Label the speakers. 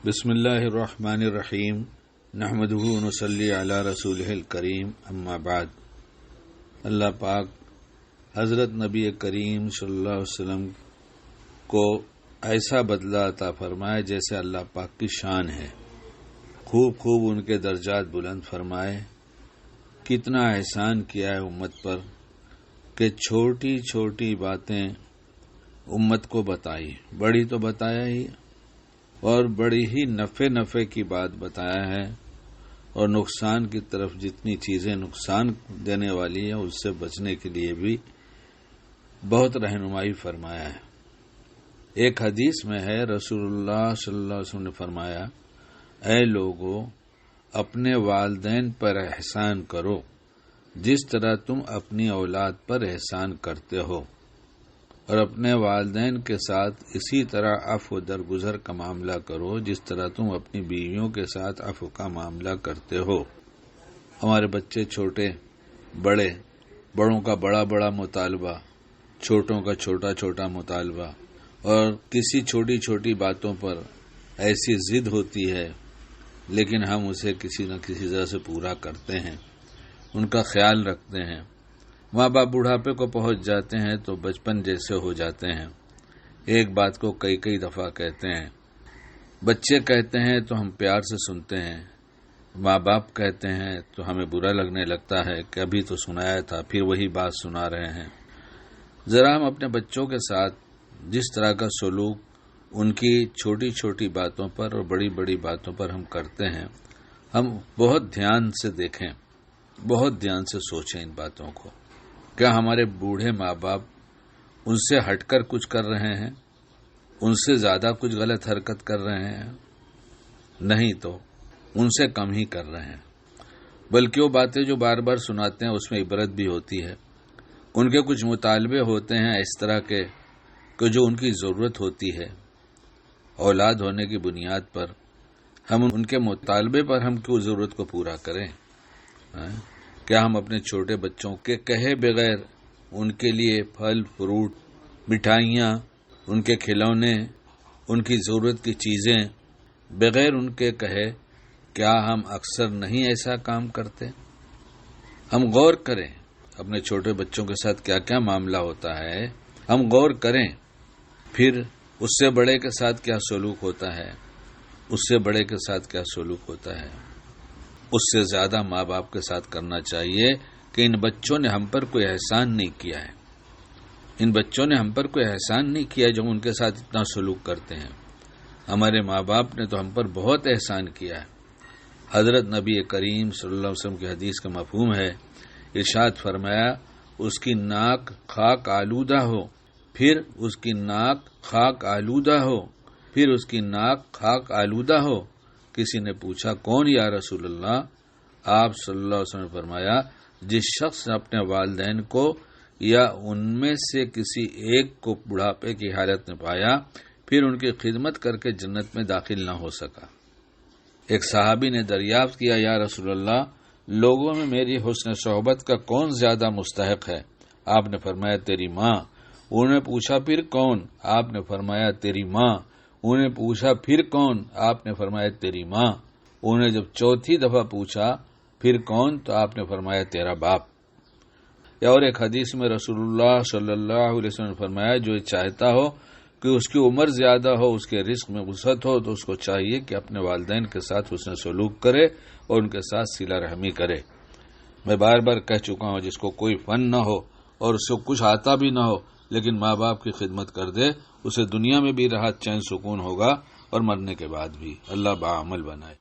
Speaker 1: بسم اللہ الرحمن الرحیم نحمدہ ونصلی علی رسولہ الکریم اما بعد۔ اللہ پاک حضرت نبی کریم صلی اللہ علیہ وسلم کو ایسا بدلہ عطا فرمائے جیسے اللہ پاک کی شان ہے، خوب ان کے درجات بلند فرمائے۔ کتنا احسان کیا ہے امت پر کہ چھوٹی چھوٹی باتیں امت کو بتائی، بڑی تو بتایا ہی اور بڑی ہی نفع کی بات بتایا ہے، اور نقصان کی طرف جتنی چیزیں نقصان دینے والی ہیں اس سے بچنے کے لیے بھی بہت رہنمائی فرمایا ہے۔ ایک حدیث میں ہے، رسول اللہ صلی اللہ علیہ وسلم نے فرمایا، اے لوگو، اپنے والدین پر احسان کرو جس طرح تم اپنی اولاد پر احسان کرتے ہو، اور اپنے والدین کے ساتھ اسی طرح عفو درگزر کا معاملہ کرو جس طرح تم اپنی بیویوں کے ساتھ عفو کا معاملہ کرتے ہو۔ ہمارے بچے چھوٹے بڑے، بڑوں کا بڑا مطالبہ، چھوٹوں کا چھوٹا مطالبہ، اور کسی چھوٹی باتوں پر ایسی ضد ہوتی ہے، لیکن ہم اسے کسی نہ کسی طرح سے پورا کرتے ہیں، ان کا خیال رکھتے ہیں۔ ماں باپ بڑھاپے کو پہنچ جاتے ہیں تو بچپن جیسے ہو جاتے ہیں، ایک بات کو کئی دفعہ کہتے ہیں۔ بچے کہتے ہیں تو ہم پیار سے سنتے ہیں، ماں باپ کہتے ہیں تو ہمیں برا لگنے لگتا ہے کہ ابھی تو سنایا تھا پھر وہی بات سنا رہے ہیں۔ ذرا ہم اپنے بچوں کے ساتھ جس طرح کا سلوک ان کی چھوٹی باتوں پر اور بڑی باتوں پر ہم کرتے ہیں، ہم بہت دھیان سے دیکھیں، بہت دھیان سے سوچیں ان باتوں کو۔ کیا ہمارے بوڑھے ماں باپ ان سے ہٹ کر کچھ کر رہے ہیں؟ ان سے زیادہ کچھ غلط حرکت کر رہے ہیں؟ نہیں، تو ان سے کم ہی کر رہے ہیں، بلکہ وہ باتیں جو بار سناتے ہیں اس میں عبرت بھی ہوتی ہے۔ ان کے کچھ مطالبے ہوتے ہیں اس طرح کے کہ جو ان کی ضرورت ہوتی ہے، اولاد ہونے کی بنیاد پر ہم ان کے مطالبے پر ہم کیوں ضرورت کو پورا کریں؟ کیا ہم اپنے چھوٹے بچوں کے کہے بغیر ان کے لیے پھل فروٹ، مٹھائیاں، ان کے کھلونے، ان کی ضرورت کی چیزیں بغیر ان کے کہے، کیا ہم اکثر نہیں ایسا کام کرتے؟ ہم غور کریں اپنے چھوٹے بچوں کے ساتھ کیا معاملہ ہوتا ہے، ہم غور کریں، پھر اس سے بڑے کے ساتھ کیا سلوک ہوتا ہے، اس سے بڑے کے ساتھ کیا سلوک ہوتا ہے۔ اس سے زیادہ ماں باپ کے ساتھ کرنا چاہیے کہ ان بچوں نے ہم پر کوئی احسان نہیں کیا ہے، ان بچوں نے ہم پر کوئی احسان نہیں کیا ہے جو ان کے ساتھ اتنا سلوک کرتے ہیں۔ ہمارے ماں باپ نے تو ہم پر بہت احسان کیا ہے۔ حضرت نبی کریم صلی اللہ علیہ وسلم کی حدیث کا مفہوم ہے، ارشاد فرمایا، اس کی ناک خاک آلودہ ہو، پھر اس کی ناک خاک آلودہ ہو، پھر اس کی ناک خاک آلودہ ہو۔ کسی نے پوچھا، کون یا رسول اللہ؟ آپ صلی اللہ علیہ وسلم نے فرمایا، جس شخص نے اپنے والدین کو یا ان میں سے کسی ایک کو بڑھاپے کی حالت میں پایا، پھر ان کی خدمت کر کے جنت میں داخل نہ ہو سکا۔ ایک صحابی نے دریافت کیا، یا رسول اللہ، لوگوں میں میری حسن صحبت کا کون زیادہ مستحق ہے؟ آپ نے فرمایا، تیری ماں۔ انہوں نے پوچھا، پھر کون؟ آپ نے فرمایا، تیری ماں۔ انہوں نے پوچھا، پھر کون؟ آپ نے فرمایا، تیری ماں۔ انہوں نے جب چوتھی دفعہ پوچھا، پھر کون؟ تو آپ نے فرمایا، تیرا باپ۔ یا اور ایک حدیث میں رسول اللہ صلی اللہ علیہ وسلم نے فرمایا، جو چاہتا ہو کہ اس کی عمر زیادہ ہو، اس کے رزق میں وسعت ہو، تو اس کو چاہیے کہ اپنے والدین کے ساتھ حسن سلوک کرے اور ان کے ساتھ صلہ رحمی کرے۔ میں بار کہہ چکا ہوں، جس کو کوئی فن نہ ہو اور اس کو کچھ آتا بھی نہ ہو لیکن ماں باپ کی خدمت کر دے، اسے دنیا میں بھی راحت چین سکون ہوگا اور مرنے کے بعد بھی۔ اللہ بعمل بنائے۔